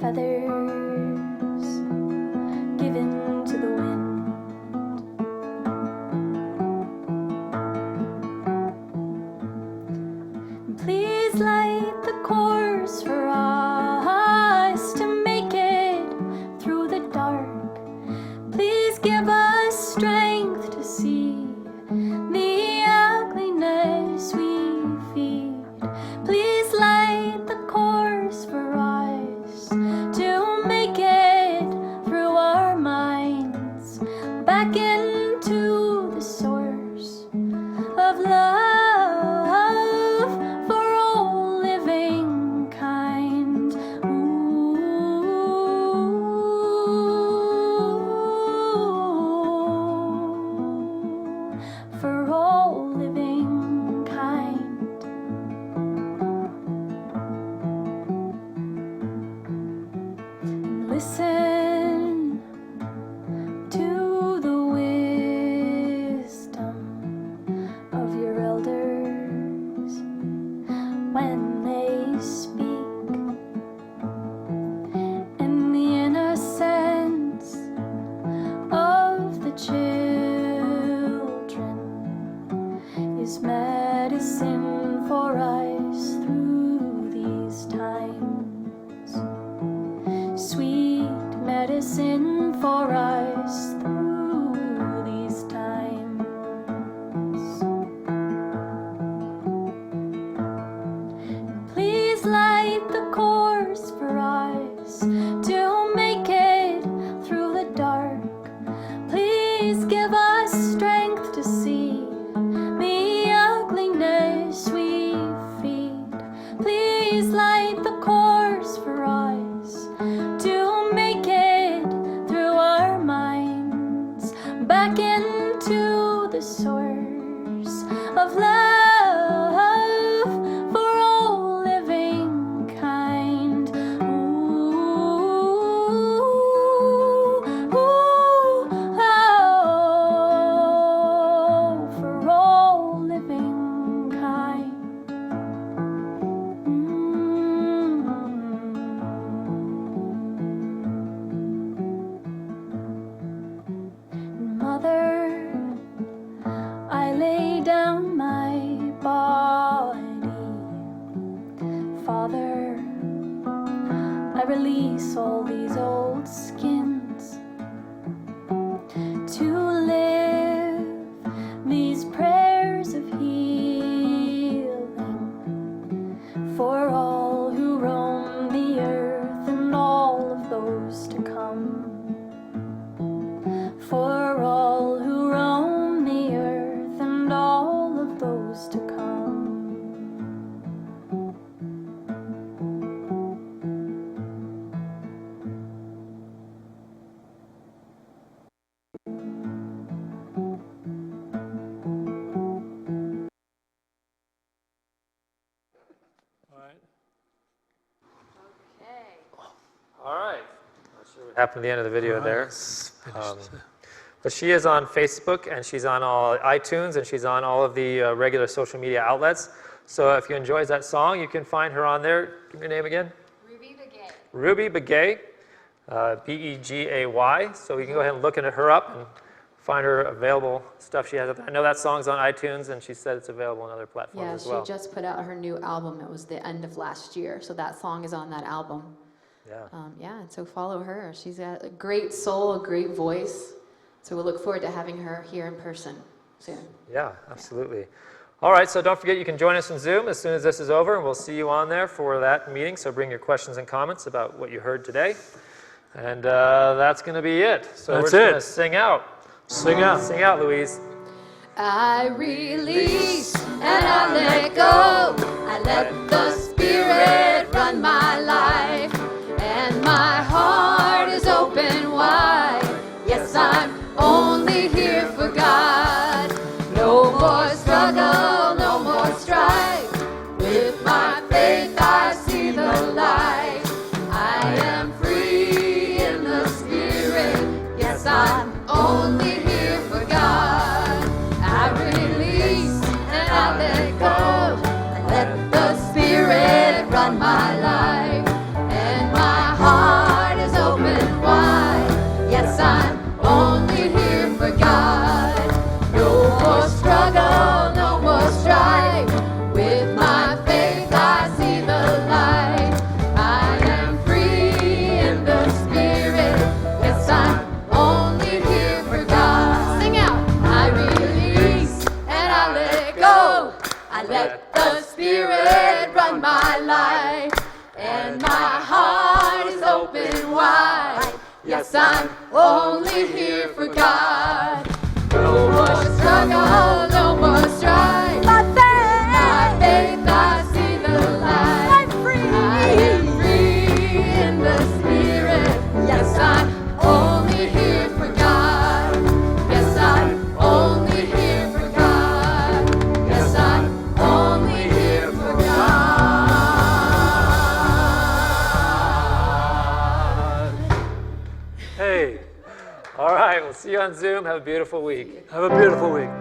feathers given back into the source of love for all living kind. Ooh, for all living kind. Listen to the wisdom of your elders when they speak, and the innocence of the children is medicine for us through these times. Sweet medicine for us through these times. Please light the course for us to make it through the dark. Please give us strength to see the ugliness we feed. Please light the course for us to make it through our minds, back into the source of love for all living kind. Ooh, oh, for all living kind. Mother, I lay down my body. Father, I release all these old skins to live these prayers of healing for all who roam the earth and all of those to come. For all who roam the earth and all of those to come. All right. Not sure what happened at the end of the video there. But she is on Facebook, and she's on all iTunes, and she's on all of the regular social media outlets. So if you enjoyed that song, you can find her on there. Give me your name again. Ruby Begay. Ruby Begay, Begay. So you can go ahead and look at her up and find her available stuff she has up there. I know that song's on iTunes, and she said it's available on other platforms Yeah, as well. she just put out her new album. It was the end of last year, so that song is on that album. Yeah. Yeah, and so follow her. She's got a great soul, a great voice. So we'll look forward to having her here in person soon. Yeah, absolutely. All right, so don't forget you can join us in Zoom as soon as this is over, and we'll see you on there for that meeting. So bring your questions and comments about what you heard today. And that's going to be it. So That's we're just going to it. sing out. Sing out. Sing out, Louise. I release and I let go. I let the Spirit run my life. And my heart is open wide. Yes, I'm only here for God. No more struggle, no more strife. With my faith I see the light. I am free in the Spirit. Yes, I'm only here for God. I release and I let go. I let the Spirit run my life. And my heart is open wide. Yes, I'm only here for God. No more struggle, no more strife. With my faith I see the light. I am free in the Spirit. Yes, I'm only here for God. Sing out. I release and I let go. I let the Spirit run my life. And my heart is open wide. Yes, I'm only here for God. right, we'll see you on Zoom. Have a beautiful week. Have a beautiful week.